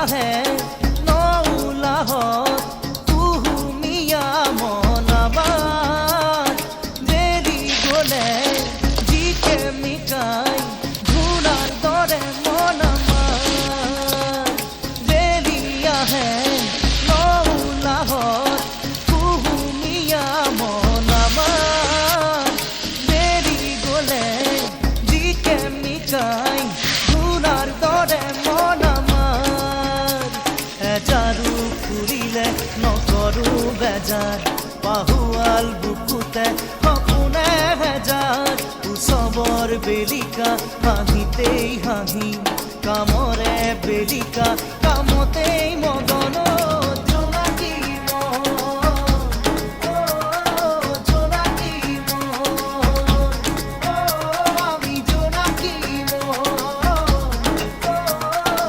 আহে নৌলাহত কুহুমিয়া মনাবাদ দেরি গলে জিকে মিকাই ঘুরার দরে মন আমার দেরি আহে নৌলাহত কুহুমিয়া মনাবাদ দেরি গলে জিকে মিকাই ঘুরার দরে মন আমার জারু ফুরিলে নকরু বেজার পাহুয়াল বুকুতে সপোনে হেজাৰ উৎসৱৰ বেলিকা হাঁহিতেই হাঁহি কামৰে বেলিকা কামতেই মদন